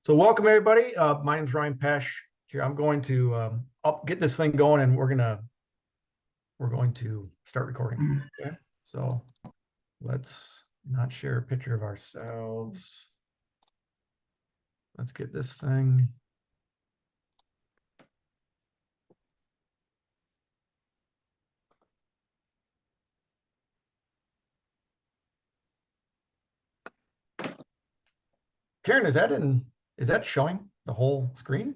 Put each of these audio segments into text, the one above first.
So welcome everybody. My name is Ryan Pesh here. I'm going to get this thing going, and we're going to start recording. Okay. So let's not share a picture of ourselves. Let's get this thing. Karen, is that showing the whole screen?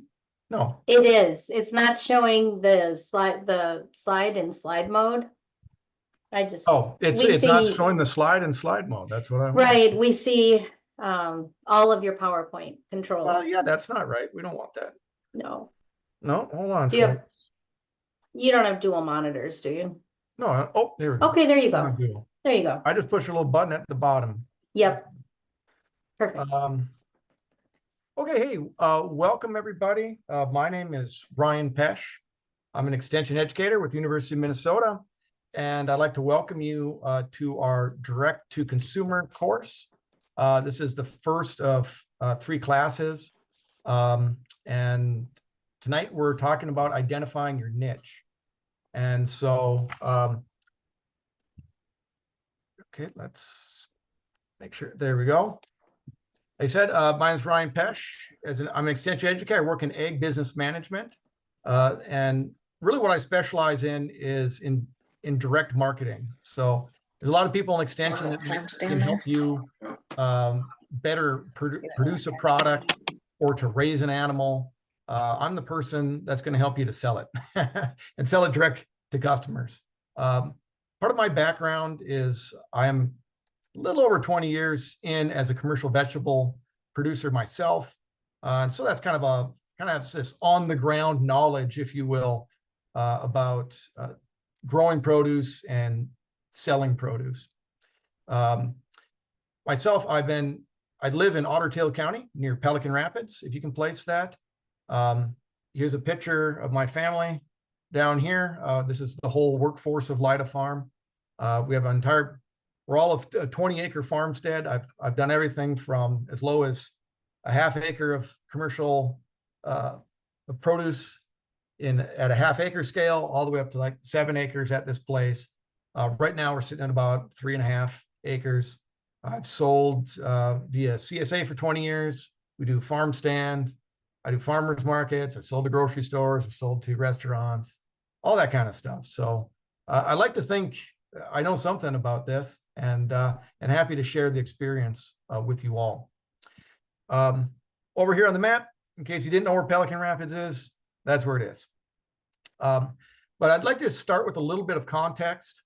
No. It is. It's not showing the slide in slide mode. Oh, it's not showing the slide in slide mode. That's what I want. Right. We see all of your PowerPoint controls. Well, yeah, that's not right. We don't want that. No. No, hold on. You don't have dual monitors, do you? No. Oh, there we go. Okay, there you go. There you go. I just push a little button at the bottom. Yep. Perfect. Okay, hey, welcome everybody. My name is Ryan Pesh. I'm an extension educator with the University of Minnesota, and I'd like to welcome you to our direct to consumer course. This is the first of 3 classes, and tonight we're talking about identifying your niche. And so, okay, let's make sure, there we go. I said, my name is Ryan Pesh. I'm an extension educator. I work in ag business management. And really what I specialize in is in direct marketing. So there's a lot of people in extension that can help you better produce a product or to raise an animal. I'm the person that's going to help you to sell it and sell it direct to customers. Part of my background is I am a little over 20 years in as a commercial vegetable producer myself. And so that's kind of this on the ground knowledge, if you will, about growing produce and selling produce. Myself, I live in Otter Tail County near Pelican Rapids, if you can place that. Here's a picture of my family down here. This is the whole workforce of Lida Farm. We have we're all a 20-acre farmstead. I've done everything from as low as a half acre of commercial produce at a half-acre scale, all the way up to like 7 acres at this place. Right now, we're sitting at about 3.5 acres. I've sold via CSA for 20 years. We do farm stand. I do farmers markets. I sold to grocery stores. I sold to restaurants, all that kind of stuff. So I like to think I know something about this, and happy to share the experience with you all. Over here on the map, in case you didn't know where Pelican Rapids is, that's where it is. But I'd like to start with a little bit of context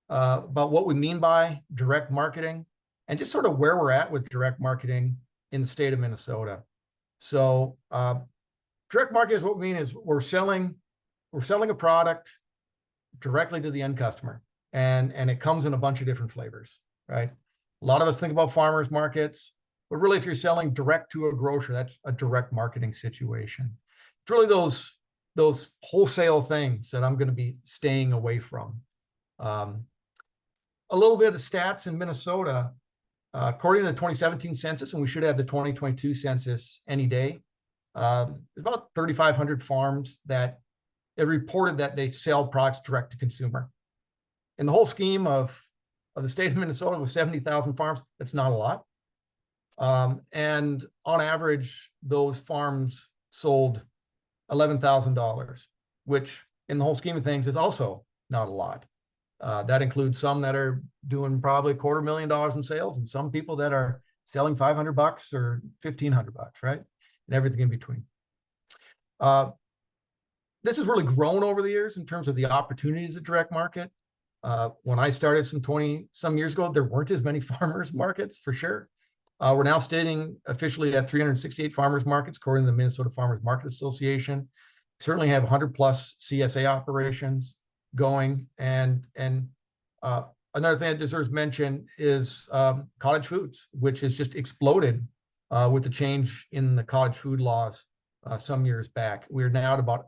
about what we mean by direct marketing and just sort of where we're at with direct marketing in the state of Minnesota. So direct marketing is what we mean is we're selling a product directly to the end customer. And it comes in a bunch of different flavors, right? A lot of us think about farmers markets, but really if you're selling direct to a grocer, that's a direct marketing situation. It's really those wholesale things that I'm going to be staying away from. A little bit of stats in Minnesota, according to the 2017 census, and we should have the 2022 census any day, there's about 3,500 farms that it reported that they sell products direct to consumer. In the whole scheme of the state of Minnesota with 70,000 farms, that's not a lot. And on average, those farms sold $11,000, which in the whole scheme of things is also not a lot. That includes some that are doing probably $250,000 in sales, and some people that are selling $500 or $1,500, right? And everything in between. This has really grown over the years in terms of the opportunities of direct market. When I started some 20-some years ago, there weren't as many farmers markets for sure. We're now standing officially at 368 farmers markets, according to the Minnesota Farmers Market Association. We certainly have 100+ CSA operations going. And another thing that deserves mention is cottage foods, which has just exploded with the change in the cottage food laws some years back. We're now at about,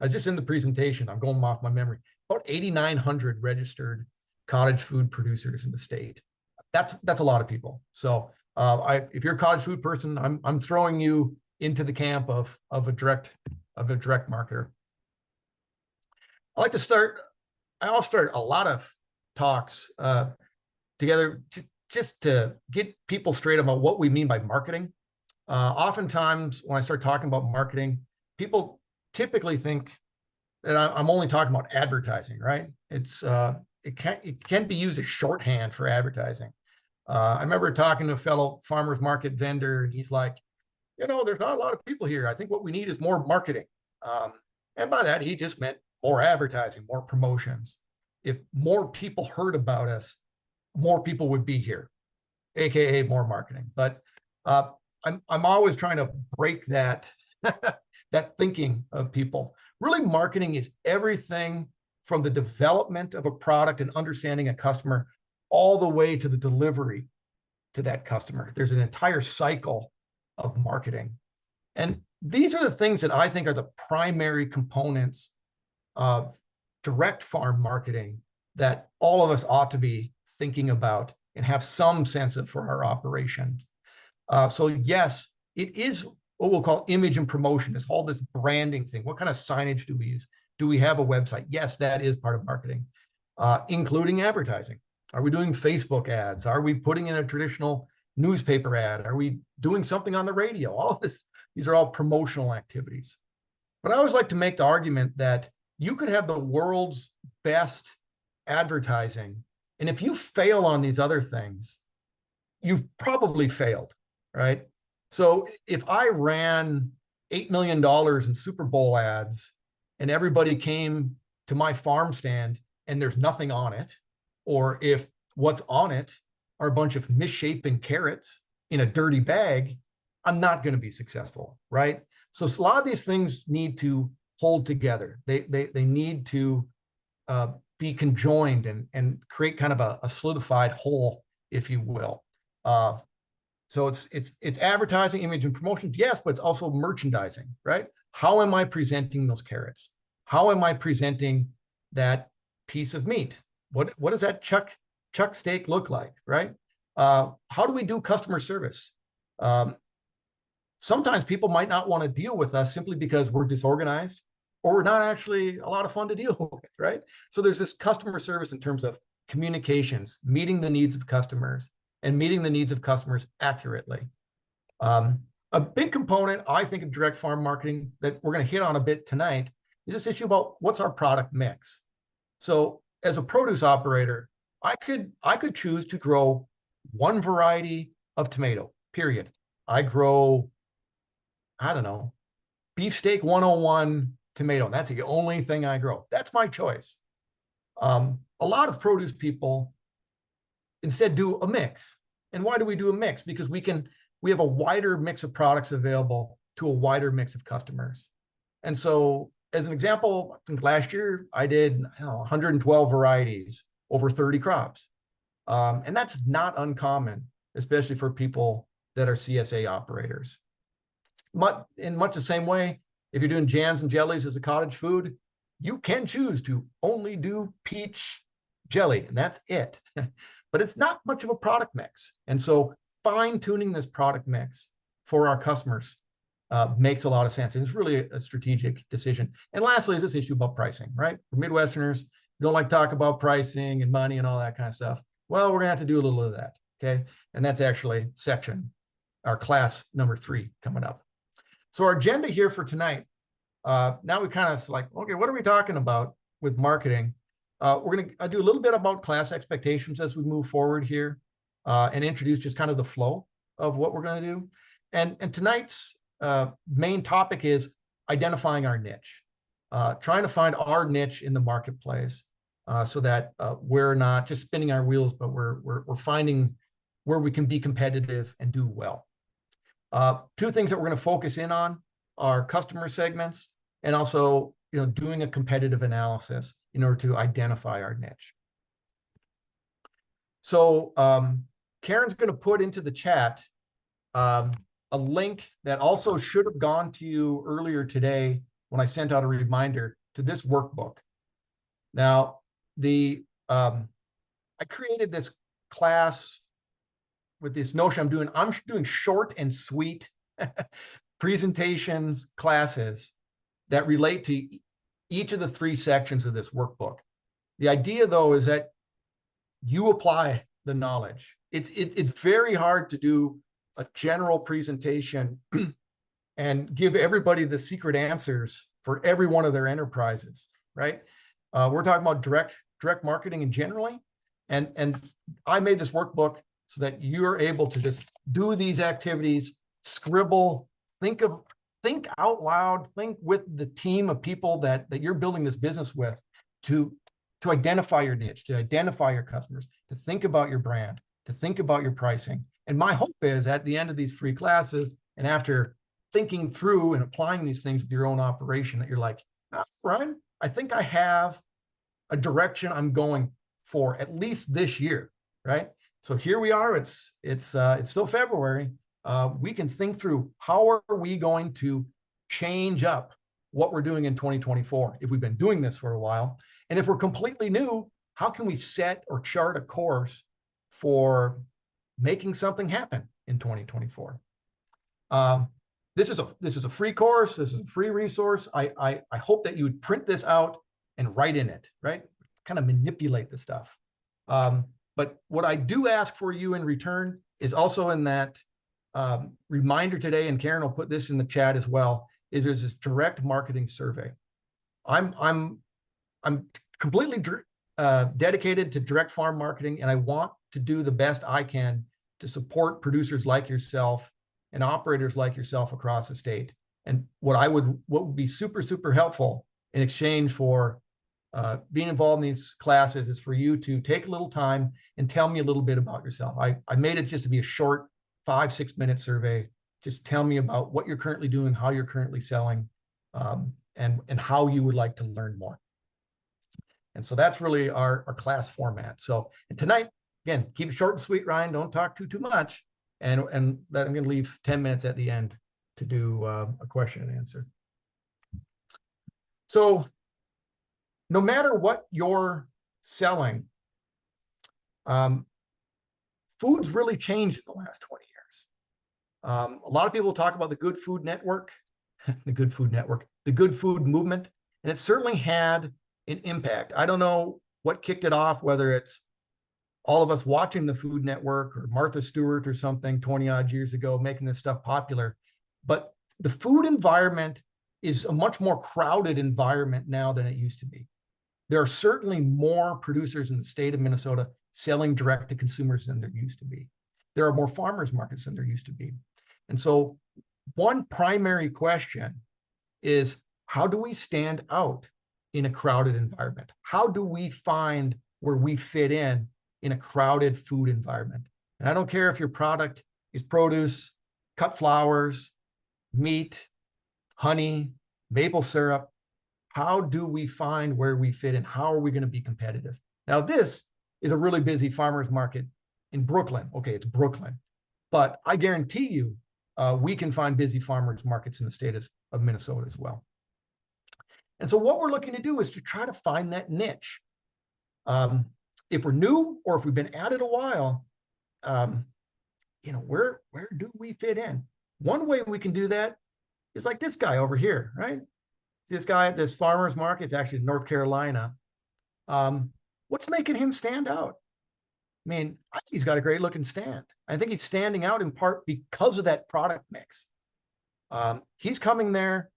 just in the presentation, I'm going off my memory, about 8,900 registered cottage food producers in the state. That's a lot of people. So if you're a cottage food person, I'm throwing you into the camp of a direct marketer. I'll start a lot of talks together just to get people straight about what we mean by marketing. Oftentimes when I start talking about marketing, people typically think that I'm only talking about advertising, right? It can't be used as shorthand for advertising. I remember talking to a fellow farmers market vendor, and he's like, there's not a lot of people here. I think what we need is more marketing. And by that, he just meant more advertising, more promotions. If more people heard about us, more people would be here, AKA more marketing. But I'm always trying to break that that thinking of people. Really, marketing is everything from the development of a product and understanding a customer all the way to the delivery to that customer. There's an entire cycle of marketing. And these are the things that I think are the primary components of direct farm marketing that all of us ought to be thinking about and have some sense of for our operation. So yes, it is what we'll call image and promotion. It's all this branding thing. What kind of signage do we use? Do we have a website? Yes, that is part of marketing, including advertising. Are we doing Facebook ads? Are we putting in a traditional newspaper ad? Are we doing something on the radio? All of this, these are all promotional activities. But I always like to make the argument that you could have the world's best advertising, and if you fail on these other things, you've probably failed, right? So if I ran $8 million in Super Bowl ads and everybody came to my farm stand and there's nothing on it, or if what's on it are a bunch of misshapen carrots in a dirty bag, I'm not going to be successful, right? So a lot of these things need to hold together. They need to be conjoined and create kind of a solidified whole, if you will. So it's advertising, image, and promotion, yes, but it's also merchandising, right? How am I presenting those carrots? How am I presenting that piece of meat? What does that chuck steak look like, right? How do we do customer service? Sometimes people might not want to deal with us simply because we're disorganized or we're not actually a lot of fun to deal with, right? So there's this customer service in terms of communications, meeting the needs of customers and meeting the needs of customers accurately. A big component, I think, of direct farm marketing that we're going to hit on a bit tonight is this issue about what's our product mix. So as a produce operator, I could choose to grow one variety of tomato, period. I grow, I don't know, beefsteak 101 tomato. That's the only thing I grow. That's my choice. A lot of produce people instead do a mix. And why do we do a mix? Because we have a wider mix of products available to a wider mix of customers. And so as an example, I think last year I did 112 varieties over 30 crops. And that's not uncommon, especially for people that are CSA operators. In much the same way, if you're doing jams and jellies as a cottage food, you can choose to only do peach jelly, and that's it. But it's not much of a product mix. And so fine-tuning this product mix for our customers makes a lot of sense. And it's really a strategic decision. And lastly, is this issue about pricing, right? For Midwesterners, we don't like to talk about pricing and money and all that kind of stuff. Well, we're going to have to do a little of that, okay? And that's actually our class number 3 coming up. So our agenda here for tonight, now we kind of like, okay, what are we talking about with marketing? We're going to do a little bit about class expectations as we move forward here and introduce just kind of the flow of what we're going to do. And tonight's main topic is identifying our niche, trying to find our niche in the marketplace so that we're not just spinning our wheels, but we're finding where we can be competitive and do well. 2 things that we're going to focus in on are customer segments and also doing a competitive analysis in order to identify our niche. So Karen's going to put into the chat a link that also should have gone to you earlier today when I sent out a reminder to this workbook. Now, I created this class with this notion I'm doing short and sweet presentations, classes that relate to each of the 3 sections of this workbook. The idea, though, is that you apply the knowledge. It's very hard to do a general presentation and give everybody the secret answers for every one of their enterprises, right? We're talking about direct marketing in generally, and I made this workbook so that you're able to just do these activities, scribble, think out loud, think with the team of people that you're building this business with to identify your niche, to identify your customers, to think about your brand, to think about your pricing. And my hope is at the end of these free classes, and after thinking through and applying these things with your own operation, that you're like, Ryan, I think I have a direction I'm going for at least this year, right? So here we are. It's still February. We can think through how are we going to change up what we're doing in 2024 if we've been doing this for a while, and if we're completely new, how can we set or chart a course for making something happen in 2024? This is a free course. This is a free resource. I hope that you would print this out and write in it, right? Kind of manipulate the stuff. But what I do ask for you in return is also in that reminder today, and Karen will put this in the chat as well, is there's this direct marketing survey. I'm completely dedicated to direct farm marketing, and I want to do the best I can to support producers like yourself and operators like yourself across the state. And what would be super, super helpful in exchange for being involved in these classes is for you to take a little time and tell me a little bit about yourself. I made it just to be a short 5-6 minute survey. Just tell me about what you're currently doing, how you're currently selling, and how you would like to learn more. And so that's really our class format. So and tonight, again, keep it short and sweet, Ryan. Don't talk too much. And that I'm going to leave 10 minutes at the end to do a question and answer. So no matter what you're selling, food's really changed in the last 20 years. A lot of people talk about the Good Food Network, the Good Food Movement, and it certainly had an impact. I don't know what kicked it off, whether it's all of us watching the Food Network or Martha Stewart or something 20 odd years ago, making this stuff popular. But the food environment is a much more crowded environment now than it used to be. There are certainly more producers in the state of Minnesota selling direct to consumers than there used to be. There are more farmers markets than there used to be. And so one primary question is, how do we stand out in a crowded environment? How do we find where we fit in a crowded food environment? And I don't care if your product is produce, cut flowers, meat, honey, maple syrup. How do we find where we fit in? How are we going to be competitive? Now, this is a really busy farmers market in Brooklyn. Okay, it's Brooklyn. But I guarantee you, we can find busy farmers markets in the state of Minnesota as well. And so what we're looking to do is to try to find that niche. If we're new or if we've been at it a while, where do we fit in? One way we can do that is like this guy over here, right? See this guy at this farmer's market, it's actually in North Carolina. What's making him stand out? I mean, I think he's got a great looking stand. I think he's standing out in part because of that product mix. He's coming there.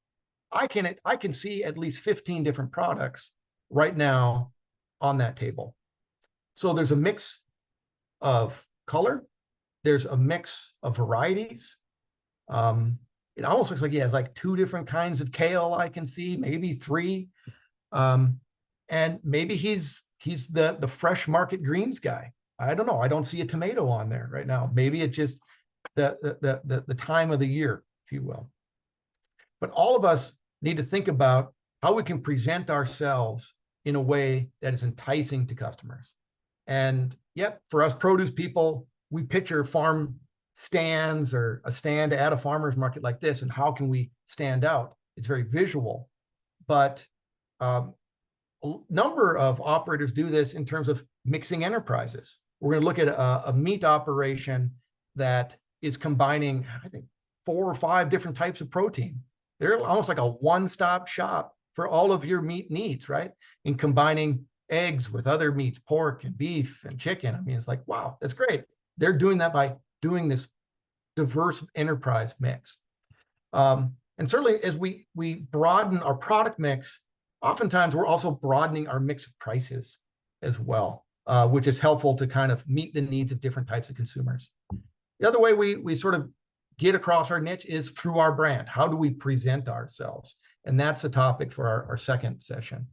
I can see at least 15 different products right now on that table. So there's a mix of color. There's a mix of varieties. It almost looks like he has like 2 different kinds of kale I can see, maybe 3. And maybe he's the fresh market greens guy. I don't know. I don't see a tomato on there right now. Maybe it's just the time of the year, if you will. But all of us need to think about how we can present ourselves in a way that is enticing to customers. And yep, for us produce people, we picture farm stands or a stand at a farmer's market like this, and how can we stand out? It's very visual, but a number of operators do this in terms of mixing enterprises. We're going to look at a meat operation that is combining, I think, 4 or 5 different types of protein. They're almost like a one-stop shop for all of your meat needs, right? In combining eggs with other meats, pork and beef and chicken. I mean, it's like, wow, that's great. They're doing that by doing this diverse enterprise mix. And certainly as we broaden our product mix, oftentimes we're also broadening our mix of prices as well, which is helpful to kind of meet the needs of different types of consumers. The other way we sort of get across our niche is through our brand. How do we present ourselves? And that's the topic for our second session.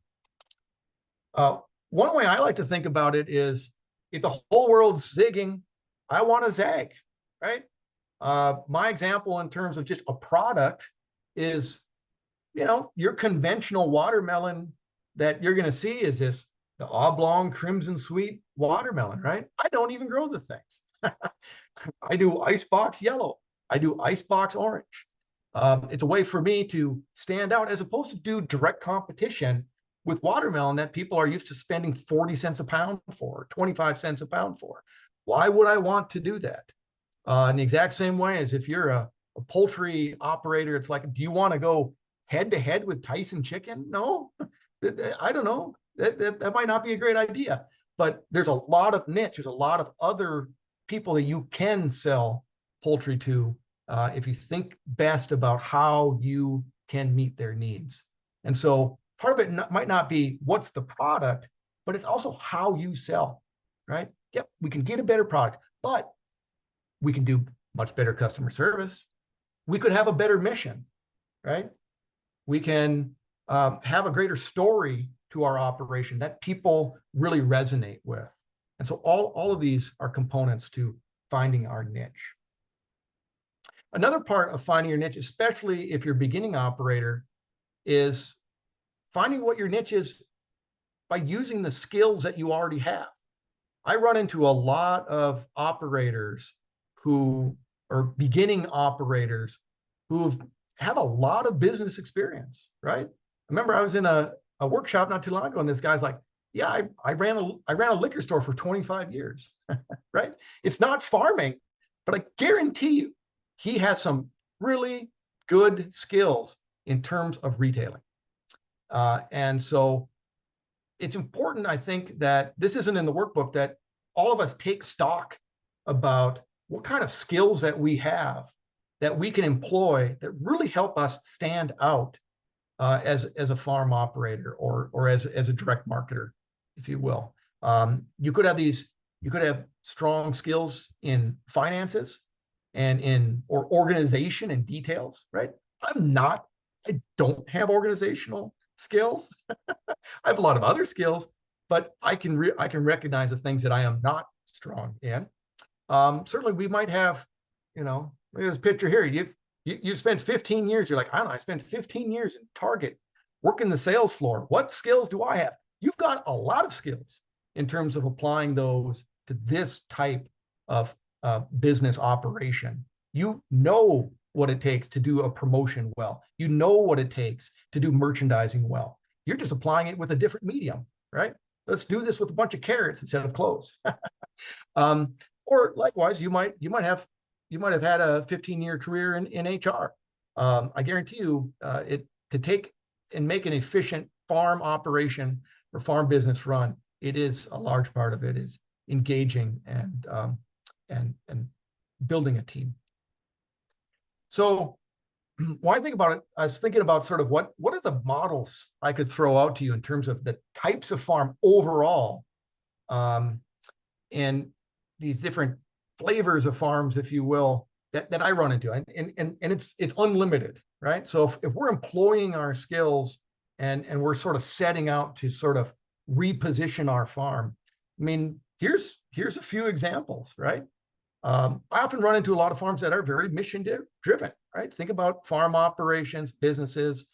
One way I like to think about it is, if the whole world's zigging, I want to zag, right? My example in terms of just a product is, your conventional watermelon that you're going to see is the oblong crimson sweet watermelon, right? I don't even grow the things. I do icebox yellow. I do icebox orange. It's a way for me to stand out as opposed to do direct competition with watermelon that people are used to spending 40 cents a pound for, 25 cents a pound for. Why would I want to do that? In the exact same way as if you're a poultry operator, it's like, do you want to go head to head with Tyson chicken? No, I don't know. That might not be a great idea, but there's a lot of niche. There's a lot of other people that you can sell poultry to if you think best about how you can meet their needs. And so part of it might not be what's the product, but it's also how you sell, right? Yep, we can get a better product, but we can do much better customer service. We could have a better mission, right? We can have a greater story to our operation that people really resonate with. And so all of these are components to finding our niche. Another part of finding your niche, especially if you're a beginning operator, is finding what your niche is by using the skills that you already have. I run into a lot of operators who are beginning operators who have a lot of business experience, right? I remember I was in a workshop not too long ago, and this guy's like, yeah, I ran a liquor store for 25 years, right? It's not farming, but I guarantee you, he has some really good skills in terms of retailing. And so it's important, I think, that this isn't in the workbook, that all of us take stock about what kind of skills that we have that we can employ that really help us stand out as a farm operator or as a direct marketer, if you will. You could have strong skills in finances and or organization and details, right? I don't have organizational skills. I have a lot of other skills, but I can recognize the things that I am not strong in. Certainly we might have, look at this picture here. You spent 15 years. You're like, I don't know, I spent 15 years in Target working the sales floor. What skills do I have? You've got a lot of skills in terms of applying those to this type of business operation. You know what it takes to do a promotion well. You know what it takes to do merchandising well. You're just applying it with a different medium, right? Let's do this with a bunch of carrots instead of clothes. Or likewise, you might have had a 15-year career in HR. I guarantee you, to take and make an efficient farm operation or farm business run, it is a large part of it is engaging and building a team. So when I think about it, I was thinking about sort of what are the models I could throw out to you in terms of the types of farm overall, and these different flavors of farms, if you will, that I run into, and it's unlimited, right? So if we're employing our skills and we're sort of setting out to sort of reposition our farm, I mean, here's a few examples, right? I often run into a lot of farms that are very mission driven, right? Think about farm operations, businesses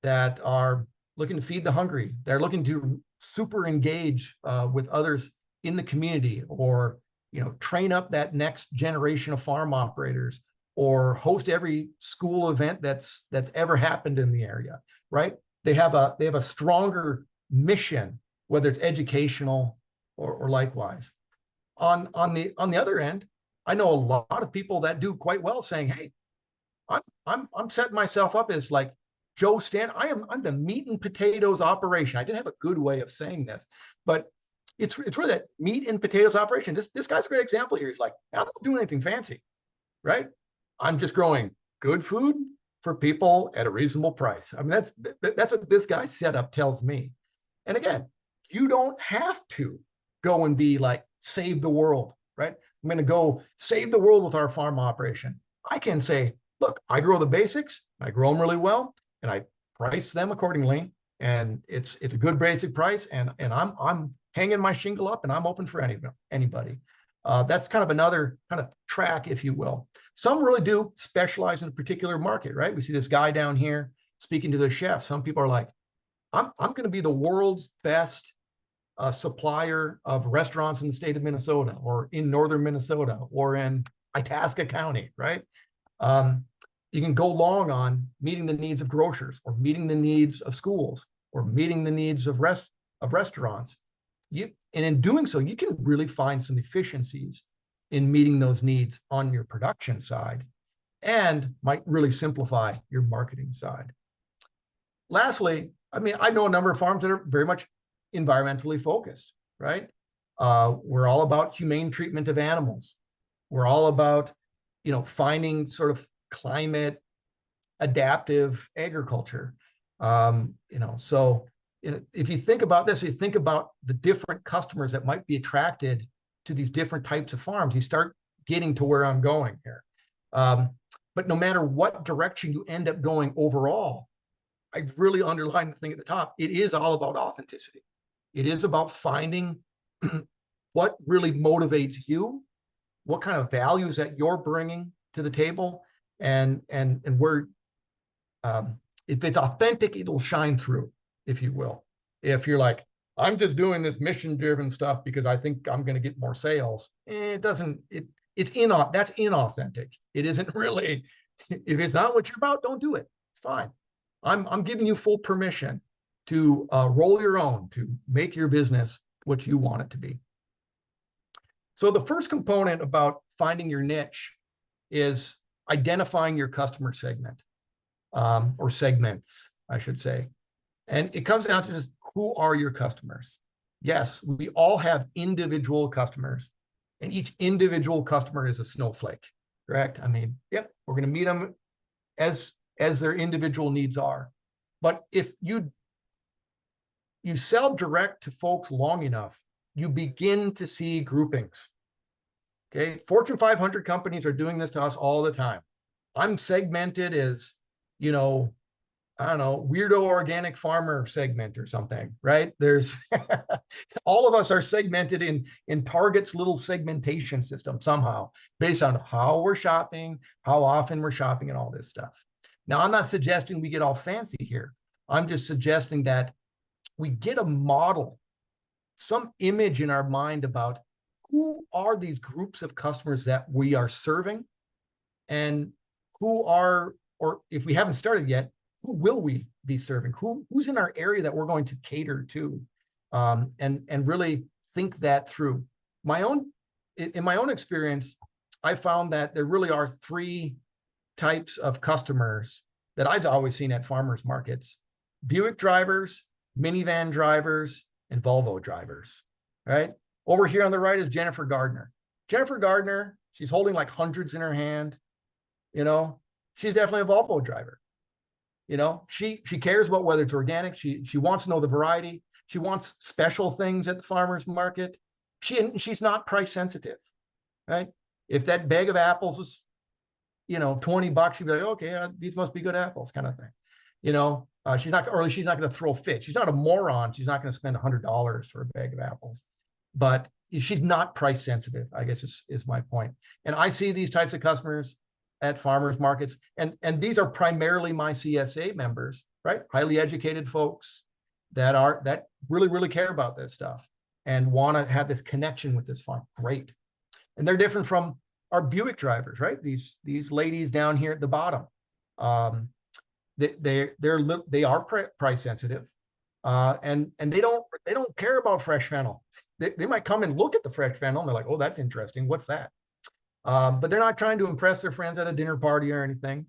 that are looking to feed the hungry. They're looking to super engage with others in the community, or train up that next generation of farm operators, or host every school event that's ever happened in the area, right? They have a stronger mission, whether it's educational or likewise. On the other end, I know a lot of people that do quite well saying, hey, I'm setting myself up as like Joe Stan. I'm the meat and potatoes operation. I didn't have a good way of saying this, but it's really that meat and potatoes operation. This guy's a great example here. He's like, I'm not doing anything fancy, right? I'm just growing good food for people at a reasonable price. I mean, that's what this guy's setup tells me. And again, you don't have to go and be like, save the world, right? I'm going to go save the world with our farm operation. I can say, look, I grow the basics, I grow them really well, and I price them accordingly. And it's a good basic price. And I'm hanging my shingle up and I'm open for anybody. That's kind of another kind of track, if you will. Some really do specialize in a particular market, right? We see this guy down here speaking to the chef. Some people are like, I'm going to be the world's best supplier of restaurants in the state of Minnesota or in northern Minnesota or in Itasca County, right? You can go long on meeting the needs of grocers or meeting the needs of schools or meeting the needs of restaurants. And in doing so, you can really find some efficiencies in meeting those needs on your production side and might really simplify your marketing side. Lastly, I mean, I know a number of farms that are very much environmentally focused, right? We're all about humane treatment of animals. We're all about, finding sort of climate adaptive agriculture. So if you think about this, you think about the different customers that might be attracted to these different types of farms, you start getting to where I'm going here. But no matter what direction you end up going overall, I really underline the thing at the top. It is all about authenticity. It is about finding what really motivates you, what kind of values that you're bringing to the table, and where if it's authentic, it'll shine through, if you will. If you're like, I'm just doing this mission-driven stuff because I think I'm going to get more sales, that's inauthentic. It isn't really. If it's not what you're about, don't do it. It's fine. I'm giving you full permission to roll your own, to make your business what you want it to be. So the first component about finding your niche is identifying your customer segment, or segments, I should say. And it comes down to just, who are your customers? Yes, we all have individual customers, and each individual customer is a snowflake, correct? I mean, yep, we're going to meet them as their individual needs are. But if you sell direct to folks long enough, you begin to see groupings. Okay, Fortune 500 companies are doing this to us all the time. I'm segmented as, I don't know, weirdo organic farmer segment or something, right? There's all of us are segmented in Target's little segmentation system somehow, based on how we're shopping, how often we're shopping, and all this stuff. Now, I'm not suggesting we get all fancy here. I'm just suggesting that we get a model, some image in our mind about who are these groups of customers that we are serving, and who are, or if we haven't started yet, who will we be serving? Who's in our area that we're going to cater to, and really think that through. In my own experience, I found that there really are three types of customers that I've always seen at farmers markets: Buick drivers, minivan drivers, and Volvo drivers, right? Over here on the right is Jennifer Gardner. Jennifer Gardner, she's holding like hundreds in her hand. She's definitely a Volvo driver. She cares about whether it's organic. She wants to know the variety. She wants special things at the farmer's market. She's not price sensitive, right? If that bag of apples was, $20, she'd be like, okay, these must be good apples, kind of thing. She's not going to throw a fit. She's not a moron. She's not going to spend $100 for a bag of apples, but she's not price sensitive, I guess is my point. And I see these types of customers at farmers markets, and these are primarily my CSA members, right? Highly educated folks that really, really care about this stuff and want to have this connection with this farm. Great. And they're different from our Buick drivers, right? These ladies down here at the bottom. They are price sensitive, and they don't care about fresh fennel. They might come and look at the fresh fennel and they're like, oh, that's interesting. What's that? But they're not trying to impress their friends at a dinner party or anything.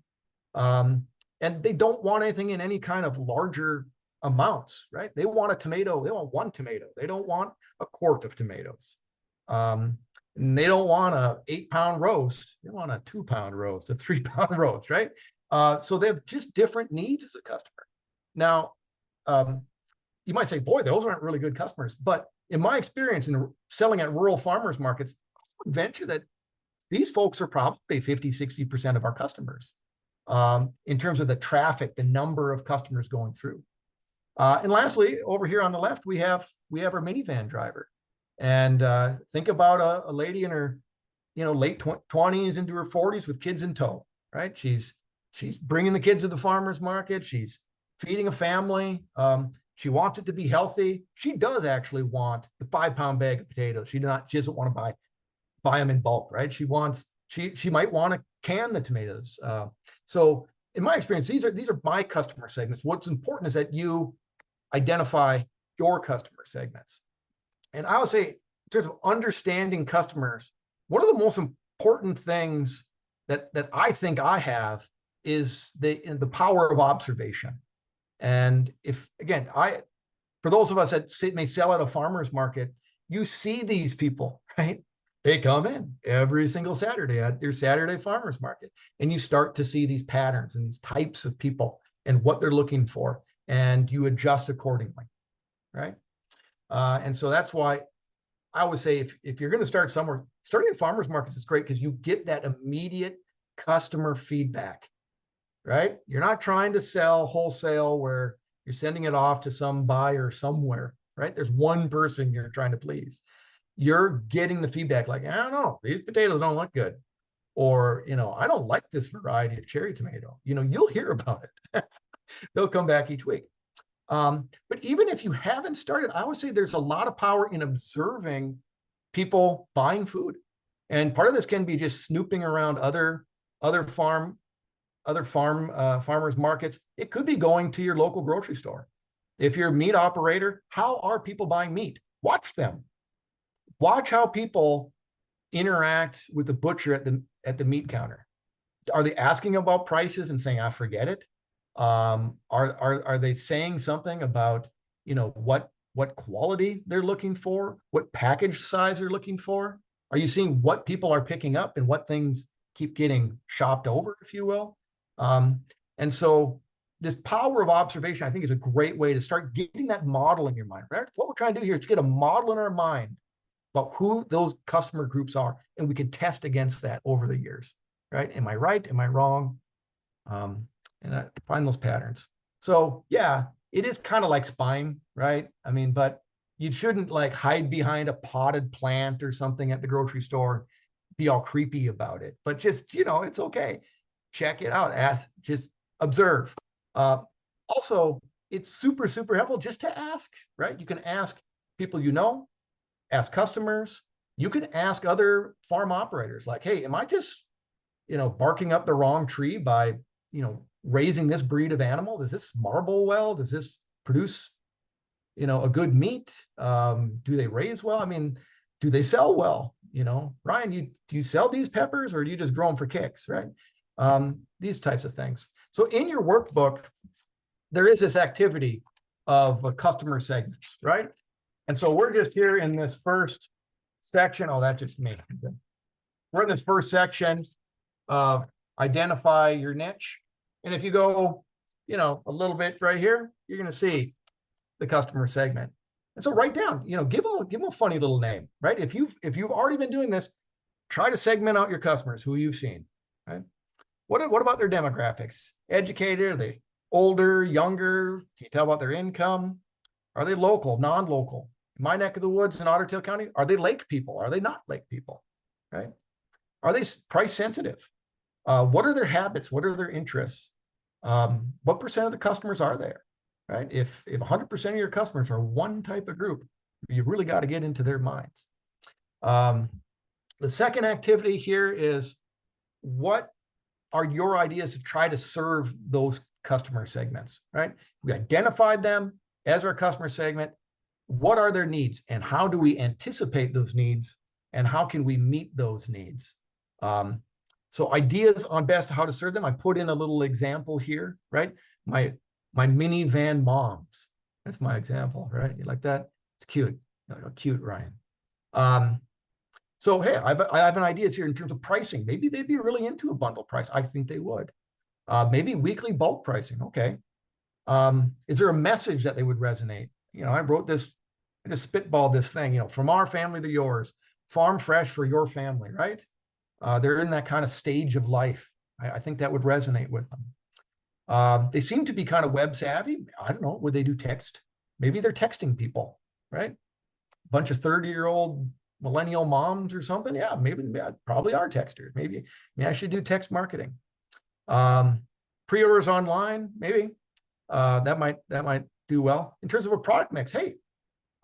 And they don't want anything in any kind of larger amounts, right? They want a tomato. They want one tomato. They don't want a quart of tomatoes. And they don't want a 8-pound roast. They want a 2-pound roast, a 3-pound roast, right? So they have just different needs as a customer. Now, you might say, boy, those aren't really good customers. But in my experience in selling at rural farmers markets, I would venture that these folks are probably 50, 60% of our customers in terms of the traffic, the number of customers going through. And lastly, over here on the left, we have our minivan driver. And think about a lady in her, late 20s into her 40s with kids in tow, right? She's bringing the kids to the farmer's market. She's feeding a family. She wants it to be healthy. She does actually want the 5-pound bag of potatoes. She doesn't want to buy them in bulk, right? She might want to can the tomatoes. So in my experience, these are my customer segments. What's important is that you identify your customer segments. And I would say, in terms of understanding customers, one of the most important things that I think I have is the power of observation. And for those of us that may sell at a farmer's market, you see these people, right? They come in every single Saturday at your Saturday farmer's market, and you start to see these patterns and these types of people and what they're looking for, and you adjust accordingly, right? And so that's why I would say if you're going to start somewhere, starting at farmers markets is great because you get that immediate customer feedback, right? You're not trying to sell wholesale where you're sending it off to some buyer somewhere, right? There's one person you're trying to please. You're getting the feedback like, I don't know, these potatoes don't look good. Or, I don't like this variety of cherry tomato. You'll hear about it. They'll come back each week. But even if you haven't started, I would say there's a lot of power in observing people buying food. And part of this can be just snooping around other farmers markets. It could be going to your local grocery store. If you're a meat operator, how are people buying meat? Watch them. Watch how people interact with the butcher at the meat counter. Are they asking about prices and saying, I forget it? Are they saying something about, what quality they're looking for, what package size they're looking for? Are you seeing what people are picking up and what things keep getting shopped over, if you will? And so this power of observation, I think, is a great way to start getting that model in your mind, right? What we're trying to do here is to get a model in our mind about who those customer groups are, and we can test against that over the years, right? Am I right? Am I wrong? And I find those patterns. So yeah, it is kind of like spying, right? I mean, but you shouldn't like hide behind a potted plant or something at the grocery store, be all creepy about it, but just, it's okay. Check it out, just observe. Also, it's super, super helpful just to ask, right? You can ask people ask customers. You can ask other farm operators like, hey, am I just, barking up the wrong tree by, raising this breed of animal? Does this marble well? Does this produce, a good meat? Do they raise well? I mean, do they sell well? Ryan, do you sell these peppers or do you just grow them for kicks, right? These types of things. So in your workbook, there is this activity of customer segments, right? And so we're just here in this first section. Oh, that's just me. We're in this first section of identify your niche. And if you go, a little bit right here, you're going to see the customer segment. And so write down, give them a funny little name, right? If you've already been doing this, try to segment out your customers who you've seen, right? What about their demographics? Educated? Are they older, younger? Can you tell about their income? Are they local, non-local? In my neck of the woods in Otter Tail County, are they lake people? Are they not lake people, right? Are they price sensitive? What are their habits? What are their interests? What percent of the customers are there, right? If 100% of your customers are one type of group, you really got to get into their minds. The second activity here is, what are your ideas to try to serve those customer segments, right? We identified them as our customer segment. What are their needs and how do we anticipate those needs and how can we meet those needs? So ideas on best how to serve them. I put in a little example here, right? My minivan moms. That's my example, right? You like that? It's cute. Cute, Ryan. So hey, I have an idea here in terms of pricing. Maybe they'd be really into a bundle price. I think they would. Maybe weekly bulk pricing. Okay. Is there a message that they would resonate? I wrote this, I just spitballed this thing, from our family to yours, farm fresh for your family, right? They're in that kind of stage of life. I think that would resonate with them. They seem to be kind of web savvy. I don't know. Would they do text? Maybe they're texting people, right? A bunch of 30-year-old millennial moms or something. Yeah, maybe probably are texters. Maybe I should do text marketing. Pre-orders online, maybe that might do well. In terms of a product mix, hey,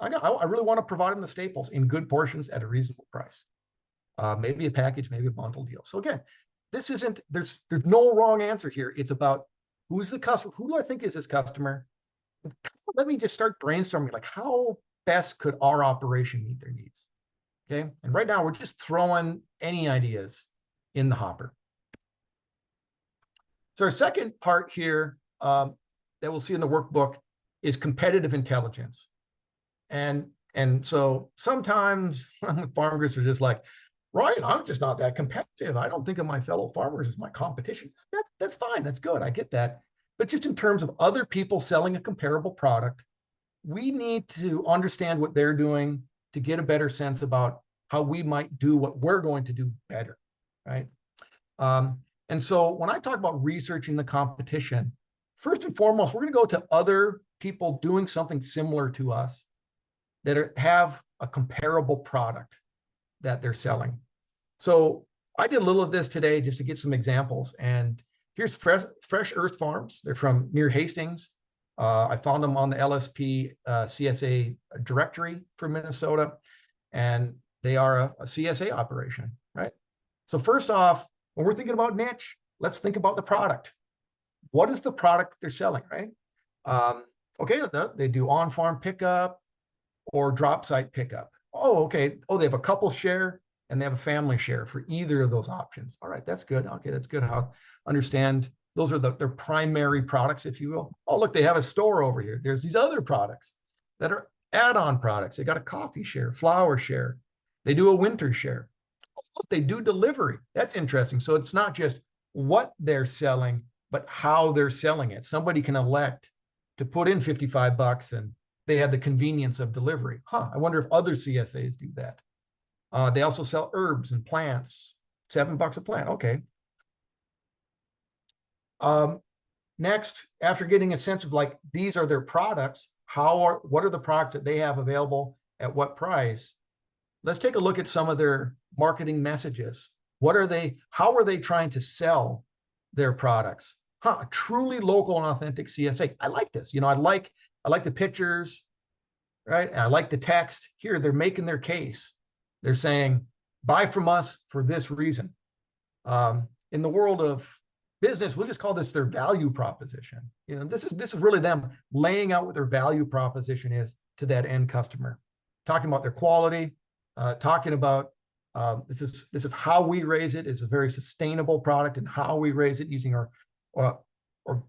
I really want to provide them the staples in good portions at a reasonable price. Maybe a package, maybe a bundle deal. So again, there's no wrong answer here. It's about who's the customer, who do I think is this customer? Let me just start brainstorming, like how best could our operation meet their needs? Okay, and right now we're just throwing any ideas in the hopper. So our second part here that we'll see in the workbook is competitive intelligence. And so sometimes farm groups are just like, Ryan, I'm just not that competitive. I don't think of my fellow farmers as my competition. That's fine. That's good. I get that. But just in terms of other people selling a comparable product, we need to understand what they're doing to get a better sense about how we might do what we're going to do better, right? And so when I talk about researching the competition, first and foremost, we're going to go to other people doing something similar to us that have a comparable product that they're selling. So I did a little of this today just to get some examples. And here's Fresh Earth Farms. They're from near Hastings. I found them on the LSP CSA directory for Minnesota, and they are a CSA operation, right? So first off, when we're thinking about niche, let's think about the product. What is the product they're selling, right? Okay, they do on-farm pickup or drop site pickup. Oh, okay. Oh, they have a couple share and they have a family share for either of those options. All right, that's good. Okay, that's good. How understand those are their primary products, if you will. Oh, look, they have a store over here. There's these other products that are add-on products. They got a coffee share, flour share. They do a winter share. Oh, look, they do delivery. That's interesting. So it's not just what they're selling, but how they're selling it. Somebody can elect to put in $55 and they have the convenience of delivery. I wonder if other CSAs do that. They also sell herbs and plants, $7 a plant. Okay. Next, after getting a sense of like, these are their products, what are the products that they have available at what price? Let's take a look at some of their marketing messages. How are they trying to sell their products? A truly local and authentic CSA. I like this. I like the pictures, right? And I like the text. Here, they're making their case. They're saying, buy from us for this reason. In the world of business, we'll just call this their value proposition. This is really them laying out what their value proposition is to that end customer, talking about their quality, talking about this is how we raise it. It's a very sustainable product and how we raise it using our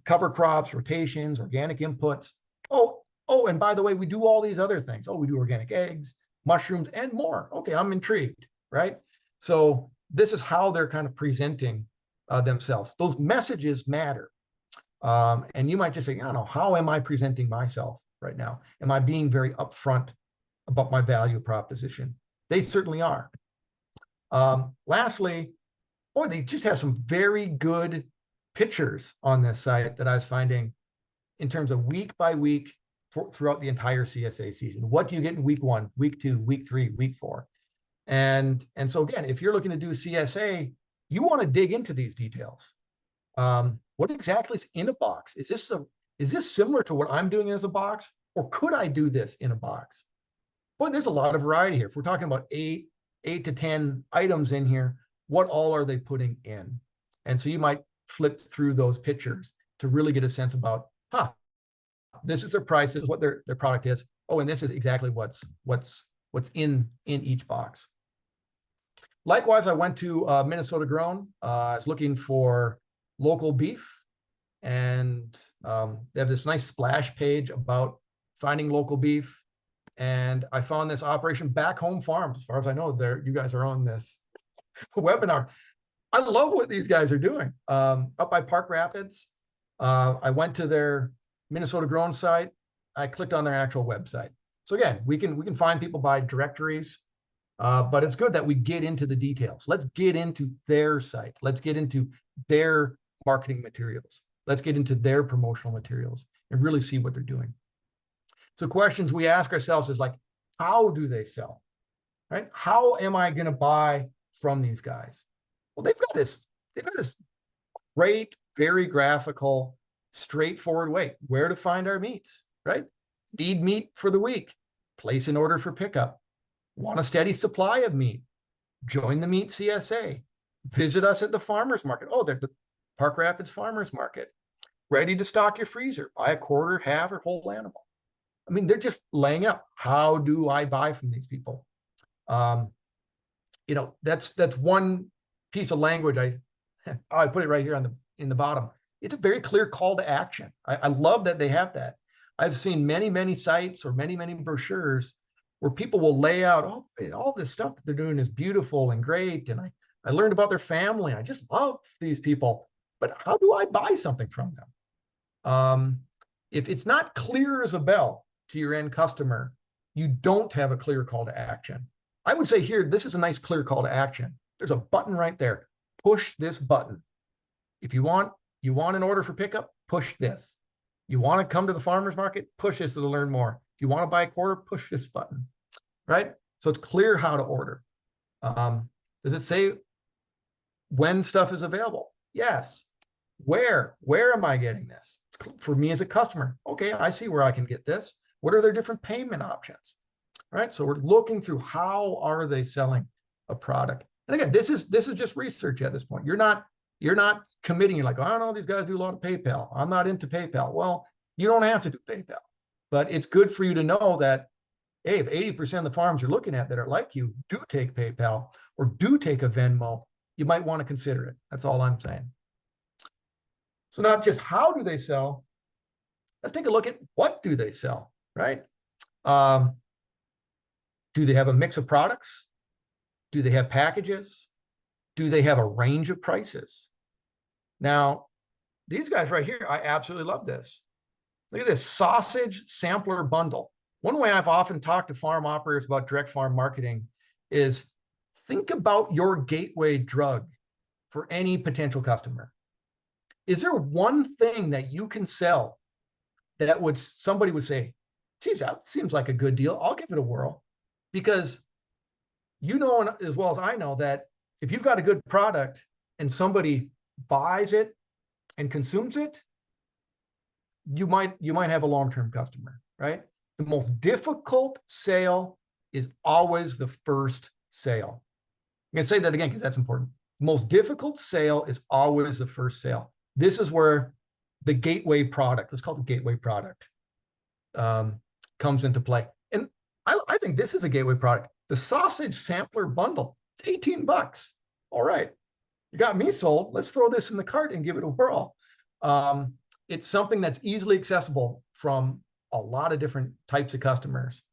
cover crops, rotations, organic inputs. Oh, and by the way, we do all these other things. Oh, we do organic eggs, mushrooms, and more. Okay, I'm intrigued, right? So this is how they're kind of presenting themselves. Those messages matter. And you might just say, I don't know, how am I presenting myself right now? Am I being very upfront about my value proposition? They certainly are. Lastly, they just have some very good pictures on this site that I was finding in terms of week by week throughout the entire CSA season. What do you get in week 1, week 2, week 3, week 4? And so again, if you're looking to do CSA, you want to dig into these details. What exactly is in a box? Is this similar to what I'm doing as a box, or could I do this in a box? Boy, there's a lot of variety here. If we're talking about 8 to 10 items in here, what all are they putting in? And so you might flip through those pictures to really get a sense about, this is their prices, what their product is. Oh, and this is exactly what's in each box. Likewise, I went to Minnesota Grown. I was looking for local beef, and they have this nice splash page about finding local beef. And I found this operation, Back Home Farms. As far as I know, you guys are on this webinar. I love what these guys are doing. Up by Park Rapids, I went to their Minnesota Grown site. I clicked on their actual website. So again, we can find people by directories, but it's good that we get into the details. Let's get into their site. Let's get into their marketing materials. Let's get into their promotional materials and really see what they're doing. So questions we ask ourselves is like, how do they sell, right? How am I going to buy from these guys? Well, they've got this great, very graphical, straightforward way where to find our meats, right? Need meat for the week, place an order for pickup. Want a steady supply of meat? Join the Meat CSA. Visit us at the farmers market. Oh, they're the Park Rapids Farmers Market. Ready to stock your freezer. Buy a quarter, half, or whole animal. I mean, they're just laying out, how do I buy from these people? That's one piece of language. I put it right here in the bottom. It's a very clear call to action. I love that they have that. I've seen many sites or many brochures where people will lay out, oh, all this stuff that they're doing is beautiful and great. And I learned about their family. I just love these people. But how do I buy something from them? If it's not clear as a bell to your end customer, you don't have a clear call to action. I would say here, this is a nice clear call to action. There's a button right there. Push this button. If you want an order for pickup, push this. You want to come to the farmer's market, push this to learn more. If you want to buy a quarter, push this button, right? So it's clear how to order. Does it say when stuff is available? Yes. Where am I getting this? For me as a customer, okay, I see where I can get this. What are their different payment options, right? So we're looking through how are they selling a product. And again, this is just research at this point. You're not committing. You're like, oh, I don't know, these guys do a lot of PayPal. I'm not into PayPal. Well, you don't have to do PayPal, but it's good for you to know that, hey, if 80% of the farms you're looking at that are like you do take PayPal or do take a Venmo, you might want to consider it. That's all I'm saying. So not just how do they sell, let's take a look at what do they sell, right? Do they have a mix of products? Do they have packages? Do they have a range of prices? Now, these guys right here, I absolutely love this. Look at this sausage sampler bundle. One way I've often talked to farm operators about direct farm marketing is think about your gateway drug for any potential customer. Is there one thing that you can sell that somebody would say, geez, that seems like a good deal. I'll give it a whirl. Because you know as well as I know that if you've got a good product and somebody buys it and consumes it, you might have a long-term customer, right? The most difficult sale is always the first sale. I'm going to say that again because that's important. The most difficult sale is always the first sale. This is where the gateway product, let's call it the gateway product, comes into play. And I think this is a gateway product. The sausage sampler bundle, it's 18 bucks. All right, you got me sold. Let's throw this in the cart and give it a whirl. It's something that's easily accessible from a lot of different types of customers.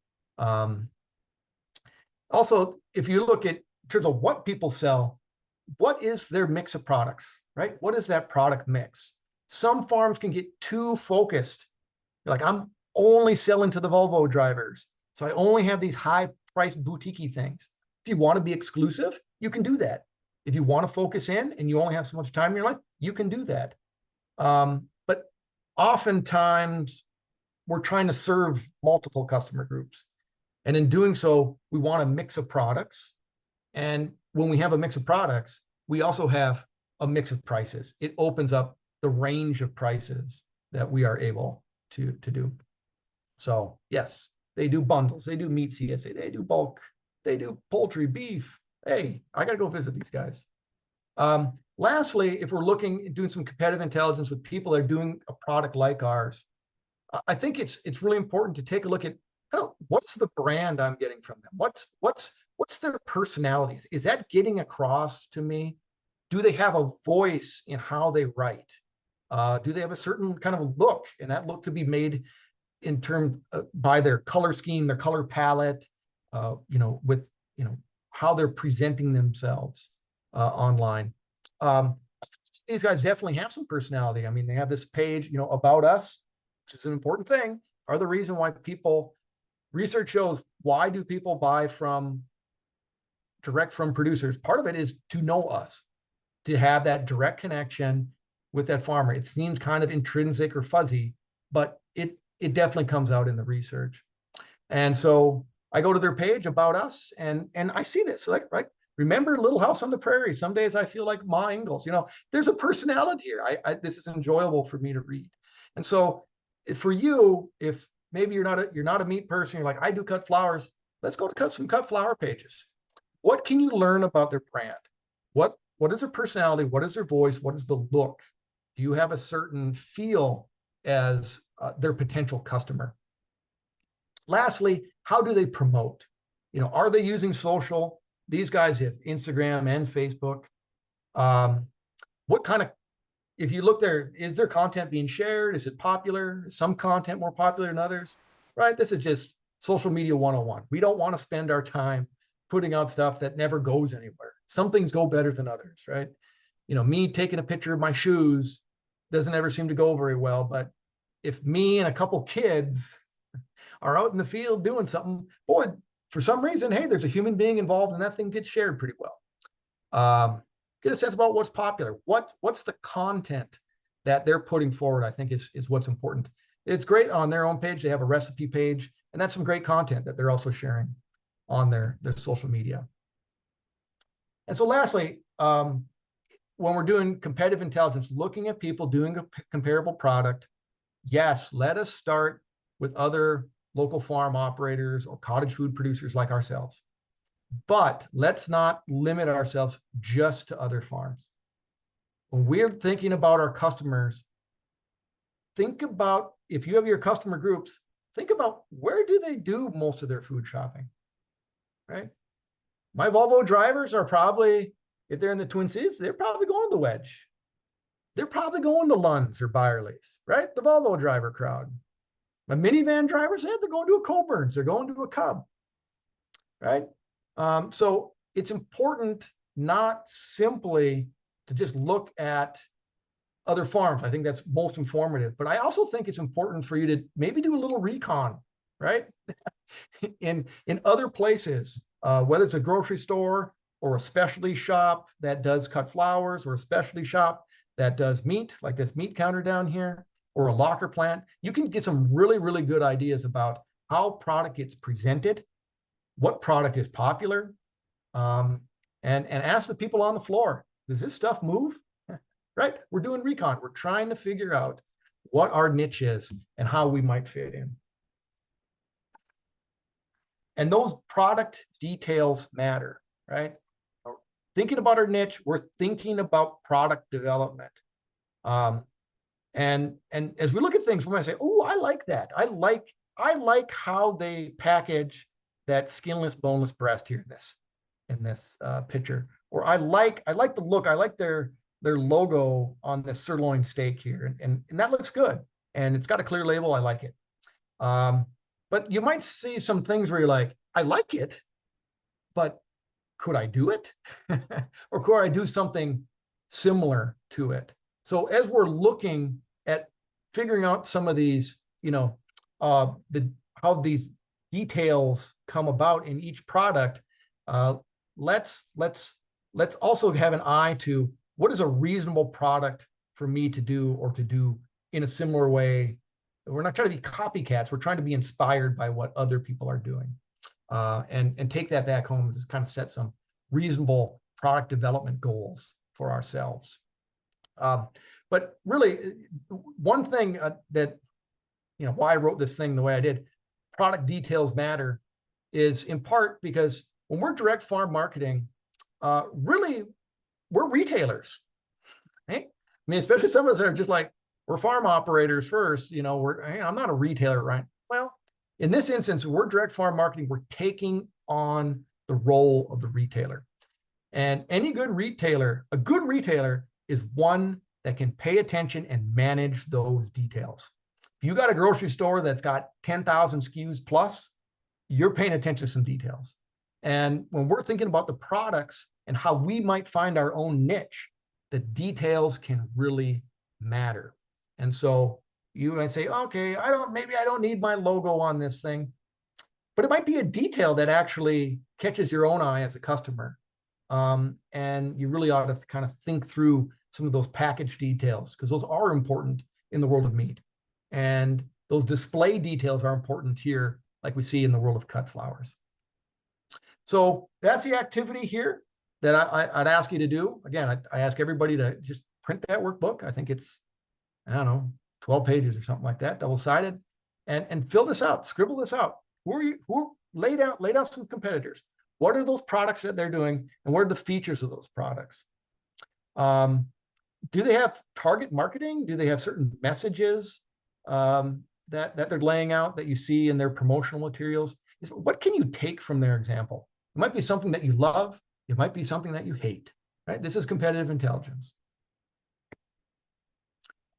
Also, if you look at in terms of what people sell, what is their mix of products, right? What is that product mix? Some farms can get too focused. You're like, I'm only selling to the Volvo drivers. So I only have these high-priced boutique-y things. If you want to be exclusive, you can do that. If you want to focus in and you only have so much time in your life, you can do that. But oftentimes, we're trying to serve multiple customer groups. And in doing so, we want a mix of products. And when we have a mix of products, we also have a mix of prices. It opens up the range of prices that we are able to do. So yes, they do bundles, they do meat CSA, they do bulk, they do poultry, beef. Hey, I got to go visit these guys. Lastly, if we're doing some competitive intelligence with people that are doing a product like ours, I think it's really important to take a look at what's the brand I'm getting from them. What's what's their personalities? Is that getting across to me? Do they have a voice in how they write? Do they have a certain kind of look? And that look could be made in term by their color scheme, their color palette, with, how they're presenting themselves online. These guys definitely have some personality. I mean, they have this page, about us, which is an important thing. Are the reason why research shows, why do people buy direct from producers? Part of it is to know us, to have that direct connection with that farmer. It seems kind of intrinsic or fuzzy, but it definitely comes out in the research. And so I go to their page about us, and I see this, like, right? Remember Little House on the Prairie? Some days I feel like Ma Ingalls. There's a personality here. This is enjoyable for me to read. And so for you, if maybe you're not a meat person, you're like, I do cut flowers, let's go to some cut flower pages. What can you learn about their brand? What is their personality? What is their voice? What is the look? Do you have a certain feel as their potential customer? Lastly, how do they promote? Are they using social? These guys have Instagram and Facebook. If you look there, is their content being shared? Is it popular? Is some content more popular than others? Right? This is just social media 101. We don't want to spend our time putting out stuff that never goes anywhere. Some things go better than others, right? Me taking a picture of my shoes doesn't ever seem to go very well, but if me and a couple kids are out in the field doing something, boy, for some reason, hey, there's a human being involved and that thing gets shared pretty well. Get a sense about what's popular. What's the content that they're putting forward, I think is what's important. It's great on their own page. They have a recipe page, and that's some great content that they're also sharing on their social media. And so lastly, when we're doing competitive intelligence, looking at people doing a comparable product, yes, let us start with other local farm operators or cottage food producers like ourselves. But let's not limit ourselves just to other farms. When we're thinking about our customers, think about, if you have your customer groups, think about where do they do most of their food shopping, right? My Volvo drivers are probably, if they're in the Twin Cities, they're probably going to the Wedge. They're probably going to Lund's or Byerly's, right? The Volvo driver crowd. My minivan drivers, they're going to a Coburn's, they're going to a Cub, right? So it's important not simply to just look at other farms. I think that's most informative, but I also think it's important for you to maybe do a little recon, right? in other places, whether it's a grocery store or a specialty shop that does cut flowers, or a specialty shop that does meat, like this meat counter down here, or a locker plant. You can get some really, really good ideas about how product gets presented, what product is popular, and ask the people on the floor, does this stuff move? Right? We're doing recon. We're trying to figure out what our niche is and how we might fit in. And those product details matter, right? Thinking about our niche, we're thinking about product development. And as we look at things, we're going to say, oh, I like that. I like how they package that skinless, boneless breast here in this picture. Or I like the look. I like their logo on this sirloin steak here, and that looks good. And it's got a clear label. I like it. But you might see some things where you're like, I like it, but could I do it? Or could I do something similar to it? So as we're looking at figuring out some of these, how these details come about in each product, let's also have an eye to what is a reasonable product for me to do, or to do in a similar way. We're not trying to be copycats. We're trying to be inspired by what other people are doing, and take that back home and just kind of set some reasonable product development goals for ourselves. But really, one thing that, why I wrote this thing the way I did, product details matter, is in part because when we're direct farm marketing, really, we're retailers, right? I mean, especially some of us are just like, we're farm operators first, I'm not a retailer, right? Well, in this instance, we're direct farm marketing. We're taking on the role of the retailer. And any good retailer, a good retailer is one that can pay attention and manage those details. If you got a grocery store that's got 10,000 SKUs plus, you're paying attention to some details. And when we're thinking about the products and how we might find our own niche, the details can really matter. And so you might say, okay, maybe I don't need my logo on this thing, but it might be a detail that actually catches your own eye as a customer. And you really ought to kind of think through some of those package details, because those are important in the world of meat. And those display details are important here, like we see in the world of cut flowers. So that's the activity here that I'd ask you to do. Again, I ask everybody to just print that workbook. I think it's, I don't know, 12 pages or something like that, double-sided, and fill this out, scribble this out. Lay down some competitors. What are those products that they're doing, and what are the features of those products? Do they have target marketing? Do they have certain messages that they're laying out that you see in their promotional materials? What can you take from their example? It might be something that you love. It might be something that you hate, right? This is competitive intelligence.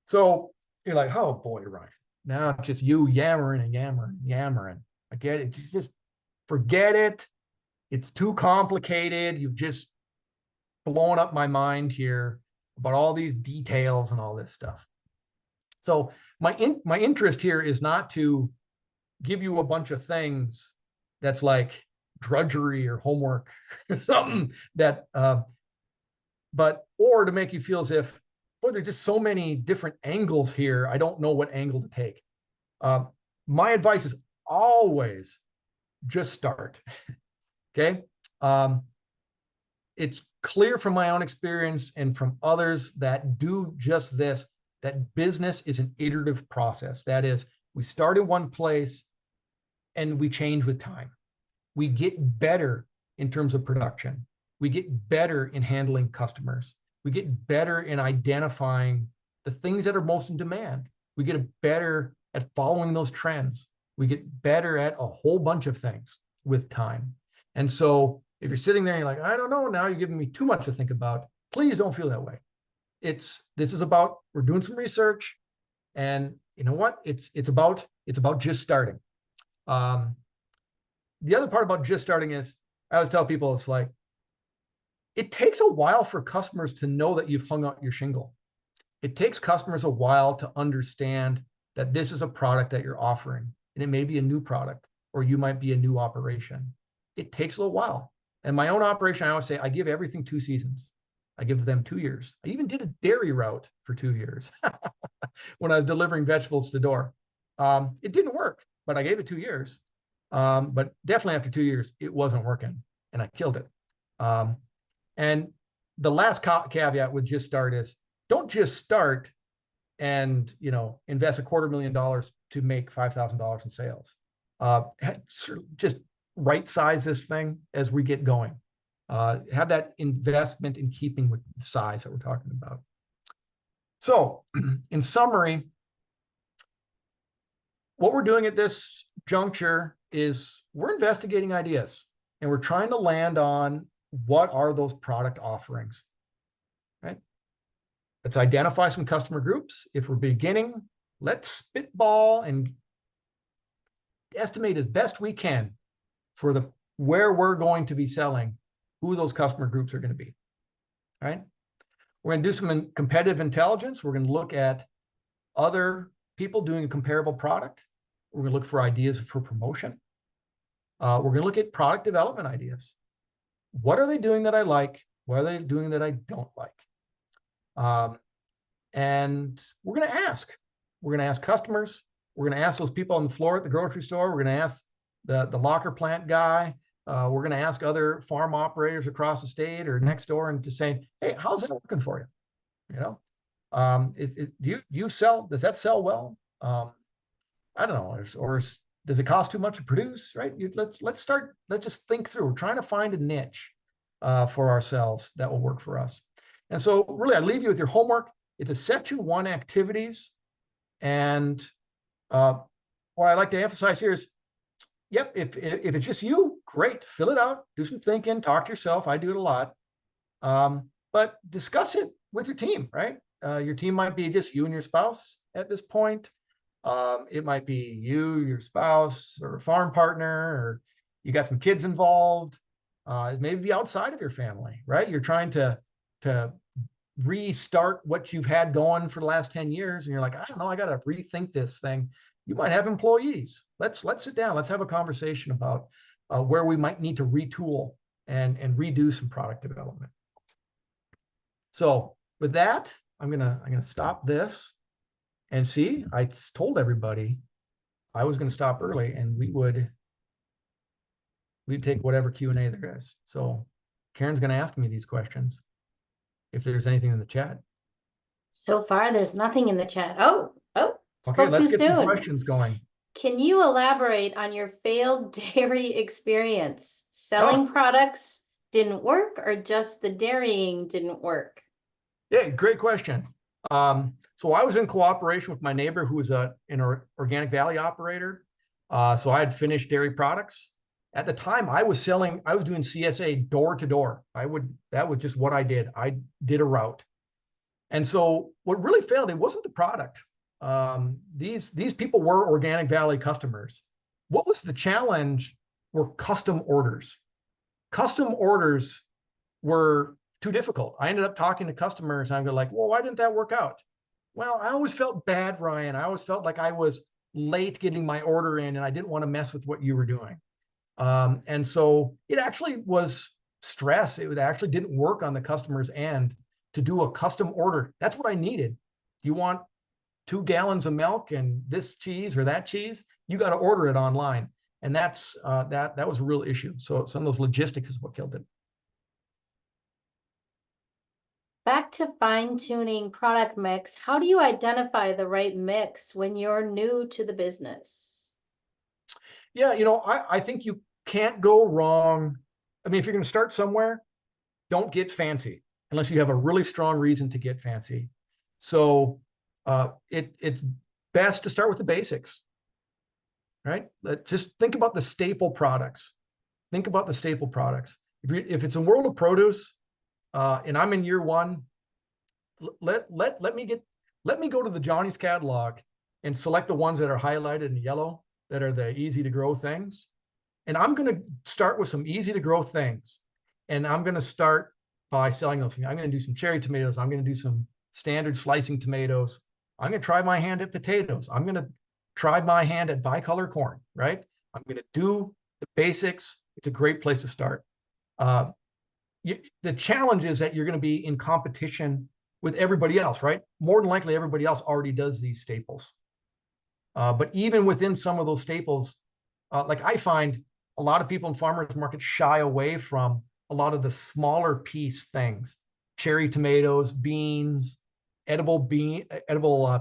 So you're like, oh boy, Ryan, now it's just you yammering and yammering. I get it. Just forget it. It's too complicated. You've just blown up my mind here about all these details and all this stuff. So my interest here is not to give you a bunch of things that's like drudgery or homework or something that, or to make you feel as if, boy, there's just so many different angles here. I don't know what angle to take. My advice is always just start. Okay. It's clear from my own experience and from others that do just this, that business is an iterative process. That is, we start in one place and we change with time. We get better in terms of production. We get better in handling customers. We get better in identifying the things that are most in demand. We get better at following those trends. We get better at a whole bunch of things with time. And so if you're sitting there and you're like, I don't know, now you're giving me too much to think about, please don't feel that way. This is about, we're doing some research, and you know what? It's about just starting. The other part about just starting is, I always tell people, it's like, it takes a while for customers to know that you've hung out your shingle. It takes customers a while to understand that this is a product that you're offering, and it may be a new product, or you might be a new operation. It takes a little while. And my own operation, I always say, I give everything 2 seasons. I give them 2 years. I even did a dairy route for 2 years when I was delivering vegetables to the door. It didn't work, but I gave it 2 years. But definitely after 2 years, it wasn't working, and I killed it. And the last caveat with just start is, don't just start and invest $250,000 to make $5,000 in sales. Just right size this thing as we get going. Have that investment in keeping with the size that we're talking about. So in summary, what we're doing at this juncture is we're investigating ideas, and we're trying to land on what are those product offerings, right? Let's identify some customer groups. If we're beginning, let's spitball and estimate as best we can for where we're going to be selling, who those customer groups are going to be, right? We're going to do some competitive intelligence. We're going to look at other people doing a comparable product. We're going to look for ideas for promotion. We're going to look at product development ideas. What are they doing that I like? What are they doing that I don't like? And we're going to ask. We're going to ask customers. We're going to ask those people on the floor at the grocery store. We're going to ask the locker plant guy. We're going to ask other farm operators across the state or next door, and to say, hey, how's that working for you? Do you sell? Does that sell well? I don't know. Or does it cost too much to produce? Right? Let's start. Let's just think through. We're trying to find a niche for ourselves that will work for us. And so, really, I leave you with your homework. It's a set to one activities, and what I like to emphasize here is, yep, if it's just you, great. Fill it out, do some thinking, talk to yourself. I do it a lot. But discuss it with your team, right? Your team might be just you and your spouse at this point. It might be you, your spouse, or a farm partner, or you got some kids involved. It may be outside of your family, right? You're trying to restart what you've had going for the last 10 years, and you're like, I don't know, I got to rethink this thing. You might have employees. Let's sit down. Let's have a conversation about where we might need to retool and redo some product development. So with that, I'm gonna stop this and see. I told everybody I was gonna stop early, and we'd take whatever Q&A there is. So Karen's gonna ask me these questions if there's anything in the chat. So far, there's nothing in the chat. Oh, Okay, spoke let's too get some soon. questions going. Can you elaborate on your failed dairy experience? Selling products didn't work, or just the dairying didn't work? Yeah, great question. So I was in cooperation with my neighbor who was an Organic Valley operator. So I had finished dairy products. At the time, I was doing CSA door to door. That was just what I did. I did a route. And so what really failed, it wasn't the product. These people were Organic Valley customers. What was the challenge were custom orders. Custom orders were too difficult. I ended up talking to customers and I'm like, well, why didn't that work out? Well, I always felt bad, Ryan. I always felt like I was late getting my order in and I didn't want to mess with what you were doing. And so it actually was stress. It actually didn't work on the customer's end to do a custom order. That's what I needed. You want 2 gallons of milk and this cheese or that cheese? You got to order it online. And that's that was a real issue. So some of those logistics is what killed it. Back to fine-tuning product mix, how do you identify the right mix when you're new to the business? Yeah, I think you can't go wrong. I mean, if you're going to start somewhere, don't get fancy unless you have a really strong reason to get fancy. So it's best to start with the basics, right? Just think about the staple products. Think about the staple products. If it's a world of produce, and I'm in year 1, let me go to the Johnny's catalog and select the ones that are highlighted in yellow, that are the easy to grow things. And I'm going to start with some easy to grow things. And I'm going to start by selling those things. I'm going to do some cherry tomatoes. I'm going to do some standard slicing tomatoes. I'm going to try my hand at potatoes. I'm going to try my hand at bicolor corn, right? I'm going to do the basics. It's a great place to start. The challenge is that you're going to be in competition with everybody else, right? More than likely, everybody else already does these staples. But even within some of those staples, like I find a lot of people in farmers markets shy away from a lot of the smaller piece things, cherry tomatoes, beans, edible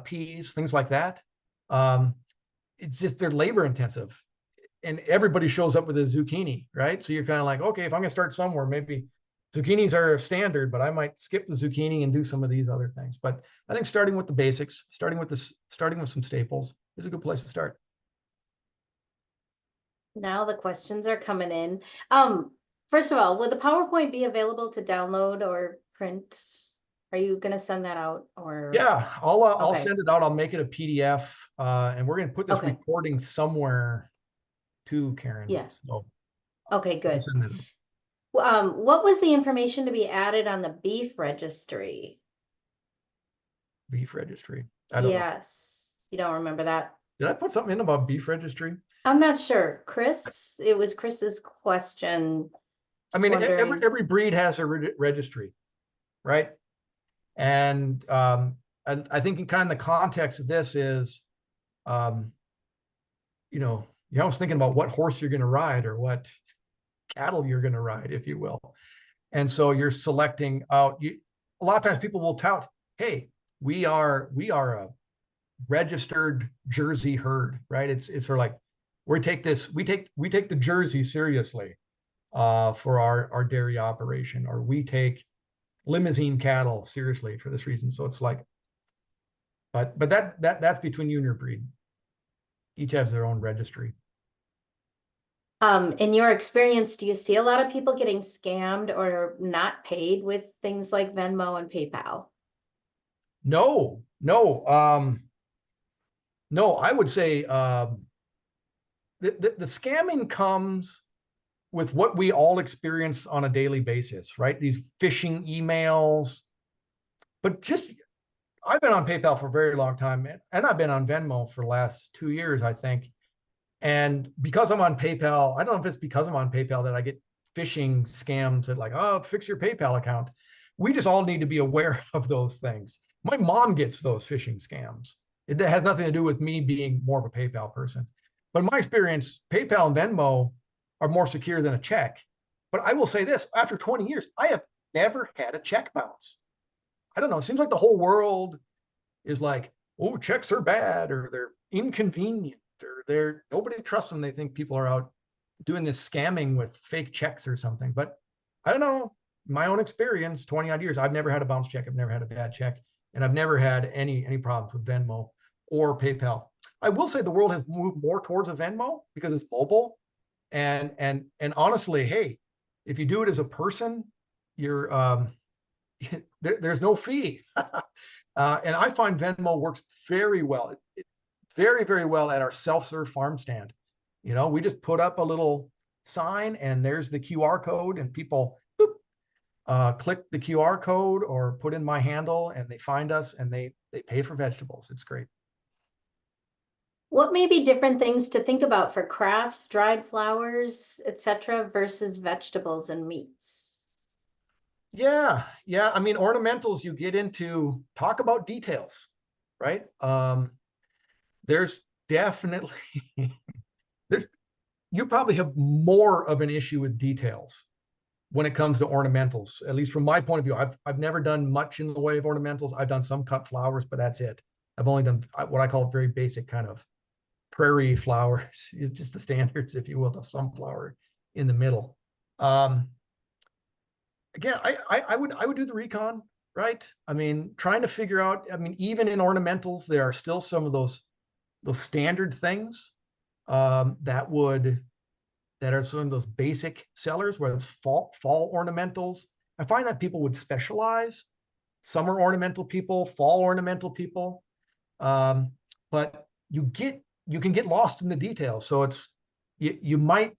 peas, things like that. It's just, they're labor intensive. And everybody shows up with a zucchini, right? So you're kind of like, okay, if I'm going to start somewhere, maybe zucchinis are standard, but I might skip the zucchini and do some of these other things. But I think starting with the basics, starting with some staples is a good place to start. Now the questions are coming in. First of all, will the PowerPoint be available to download or print? Are you going to send that out, or? Yeah, I'll Okay. send it out. I'll make it a PDF, and we're going to put this Okay. recording somewhere too, Karen. Yeah. So Okay, I'll good. send it. What was the information to be added on the beef registry? Beef registry. I don't know. Yes. You don't remember that? Did I put something in about beef registry? I'm not sure. Chris, it was Chris's question. I mean, every breed has a registry, right? And I think in kind of the context of this is, you're always thinking about what horse you're going to ride or what cattle you're going to ride, if you will. And so you're selecting out. A lot of times people will tout, hey, we are a registered Jersey herd, right? It's sort of like, we take the Jersey seriously for our dairy operation, or we take limousine cattle seriously for this reason. So it's like, but that's between you and your breed. Each has their own registry. In your experience, do you see a lot of people getting scammed or not paid with things like Venmo and PayPal? No, no, no, I would say, the scamming comes with what we all experience on a daily basis, right? These phishing emails, but just, I've been on PayPal for a very long time, and I've been on Venmo for the last 2 years, I think. And because I'm on PayPal, I don't know if it's because I'm on PayPal that I get phishing scams that like, oh, fix your PayPal account. We just all need to be aware of those things. My mom gets those phishing scams. It has nothing to do with me being more of a PayPal person. But in my experience, PayPal and Venmo are more secure than a check. But I will say this, after 20 years, I have never had a check bounce. I don't know. It seems like the whole world is like, oh, checks are bad, or they're inconvenient, or nobody trusts them. They think people are out doing this scamming with fake checks or something. But I don't know. My own experience, 20 odd years, I've never had a bounce check. I've never had a bad check, and I've never had any problems with Venmo or PayPal. I will say the world has moved more towards a Venmo because it's mobile. And honestly, hey, if you do it as a person, you're there's no fee. And I find Venmo works very well, very, very well at our self-serve farm stand. You know, we just put up a little sign and there's the QR code, and people boop, click the QR code or put in my handle and they find us and they pay for vegetables. It's great. What may be different things to think about for crafts, dried flowers, etc., versus vegetables and meats? Yeah, yeah. I mean, ornamentals, you get into talk about details, right? There's definitely there's you probably have more of an issue with details when it comes to ornamentals, at least from my point of view. I've never done much in the way of ornamentals. I've done some cut flowers, but that's it. I've only done what I call very basic kind of prairie flowers, just the standards, if you will, the sunflower in the middle. Again, I would do the recon, right? I mean, trying to figure out, I mean, even in ornamentals, there are still some of those standard things that are some of those basic sellers, whether it's fall ornamentals. I find that people would specialize. Summer ornamental people, fall ornamental people, but you can get lost in the details. So it's it might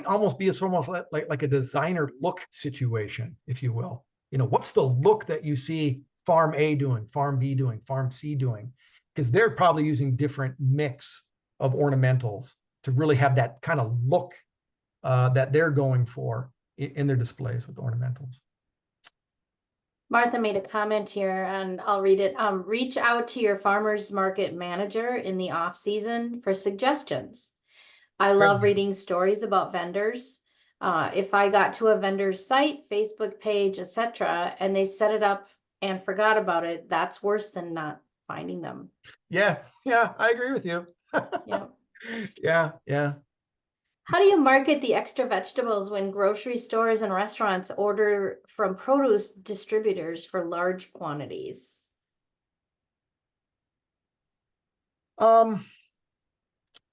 almost be almost like a designer look situation, if you will. You know, what's the look that you see farm A doing, farm B doing, farm C doing? Because they're probably using different mix of ornamentals to really have that kind of look that they're going for in their displays with ornamentals. Martha made a comment here, and I'll read it. Reach out to your farmer's market manager in the off season for suggestions. I love reading stories about vendors. If I got to a vendor's site, Facebook page, etc., and they set it up and forgot about it, that's worse than not finding them. Yeah, I agree with you. Yeah. Yeah. How do you market the extra vegetables when grocery stores and restaurants order from produce distributors for large quantities?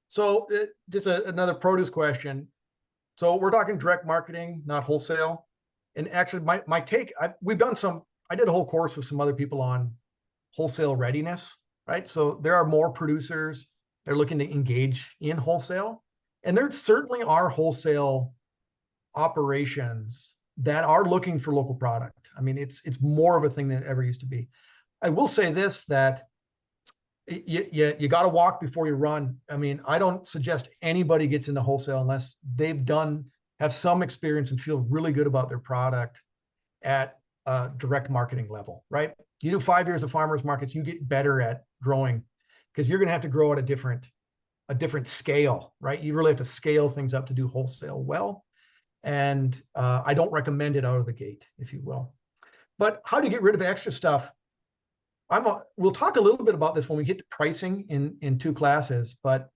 So just another produce question. So we're talking direct marketing, not wholesale. And actually my take, I did a whole course with some other people on wholesale readiness, right? So there are more producers, they're looking to engage in wholesale. And there certainly are wholesale operations that are looking for local product. I mean, it's more of a thing than it ever used to be. I will say this, that you got to walk before you run. I mean, I don't suggest anybody gets into wholesale unless they've have some experience and feel really good about their product at a direct marketing level, right? You do 5 years of farmers markets, you get better at growing, because you're going to have to grow at a different scale, right? You really have to scale things up to do wholesale well. And I don't recommend it out of the gate, if you will. But how do you get rid of extra stuff? We'll talk a little bit about this when we get to pricing in 2 classes, but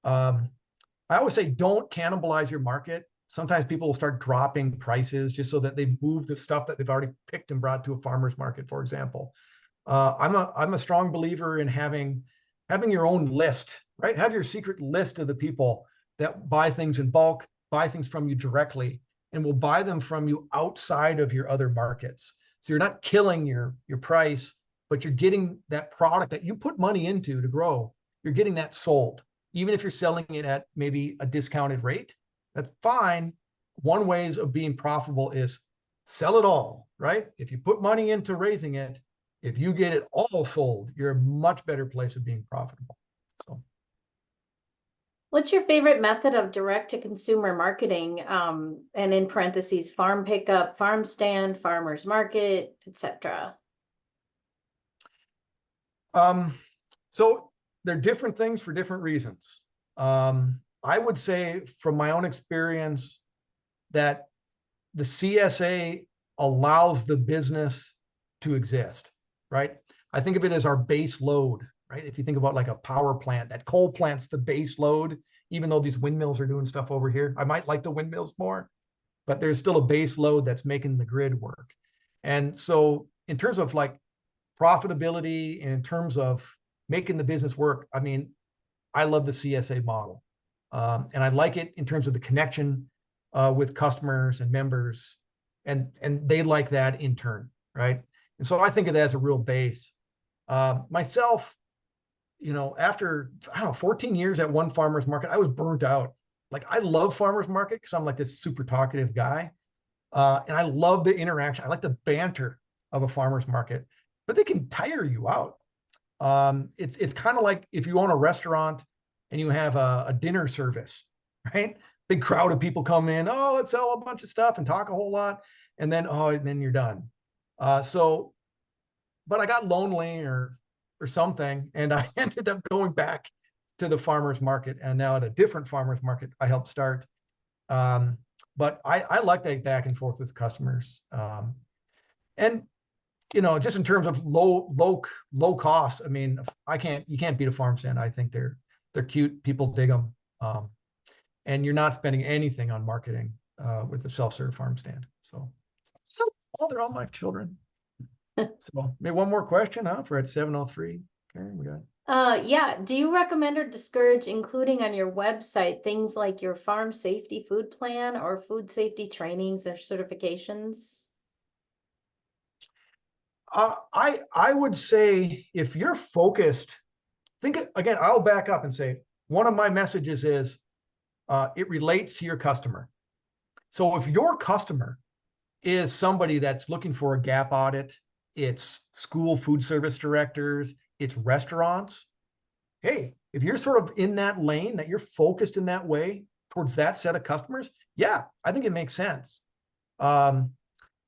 I always say don't cannibalize your market. Sometimes people will start dropping prices just so that they move the stuff that they've already picked and brought to a farmer's market, for example. I'm a strong believer in having your own list, right? Have your secret list of the people that buy things in bulk, buy things from you directly, and will buy them from you outside of your other markets. So you're not killing your price, but you're getting that product that you put money into to grow. You're getting that sold, even if you're selling it at maybe a discounted rate. That's fine. One ways of being profitable is sell it all, right? If you put money into raising it, if you get it all sold, you're a much better place of being profitable. So, What's your favorite method of direct to consumer marketing? And in parentheses, farm pickup, farm stand, farmers market, etc. So they're different things for different reasons. I would say from my own experience that the CSA allows the business to exist, right? I think of it as our base load, right? If you think about like a power plant, that coal plant's the base load, even though these windmills are doing stuff over here. I might like the windmills more, but there's still a base load that's making the grid work. And so in terms of like profitability and in terms of making the business work, I mean, I love the CSA model. And I like it in terms of the connection with customers and members, and they like that in turn, right? And so I think of that as a real base. Myself, you know, after I don't know 14 years at one farmer's market, I was burnt out. Like I love farmer's market because I'm like this super talkative guy, and I love the interaction. I like the banter of a farmer's market, but they can tire you out. It's kind of like if you own a restaurant and you have a dinner service, right? Big crowd of people come in. Oh, let's sell a bunch of stuff and talk a whole lot, and then you're done. So, but I got lonely or something, and I ended up going back to the farmers market, and now at a different farmers market I helped start. But I like that back and forth with customers, and you know, just in terms of low cost. I mean, you can't beat a farm stand. I think they're cute. People dig them. And you're not spending anything on marketing with a self-serve farm stand. So they're all my children. So maybe one more question, huh? If we're at 7:03. Karen, we got. Yeah. Do you recommend or discourage including on your website things like your farm safety food plan or food safety trainings or certifications? I would say if you're focused, again, I'll back up and say one of my messages is it relates to your customer. So if your customer is somebody that's looking for a gap audit, it's school food service directors, it's restaurants. Hey, if you're sort of in that lane, that you're focused in that way towards that set of customers, yeah, I think it makes sense.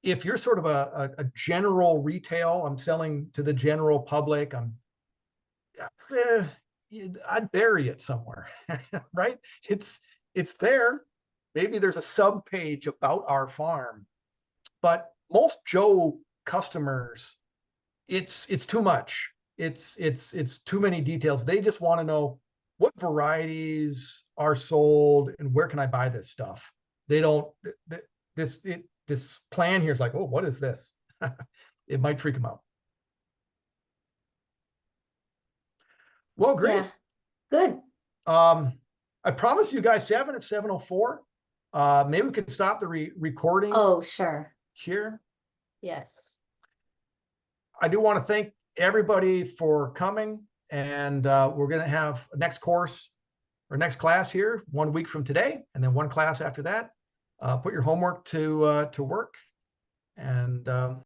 If you're sort of a general retail, I'm selling to the general public, I'd bury it somewhere, right? It's there. Maybe there's a sub page about our farm, but most Joe customers, it's too much. It's too many details. They just want to know what varieties are sold and where can I buy this stuff. They don't. This plan here is like, oh, what is this? It might freak them out. Well, great. Yeah. Good. I promised you guys 7 at 7:04. Maybe we could stop the recording Oh, sure. here. Yes. I do want to thank everybody for coming, and we're going to have a next course or next class here 1 week from today, and then one class after that. Put your homework to work, and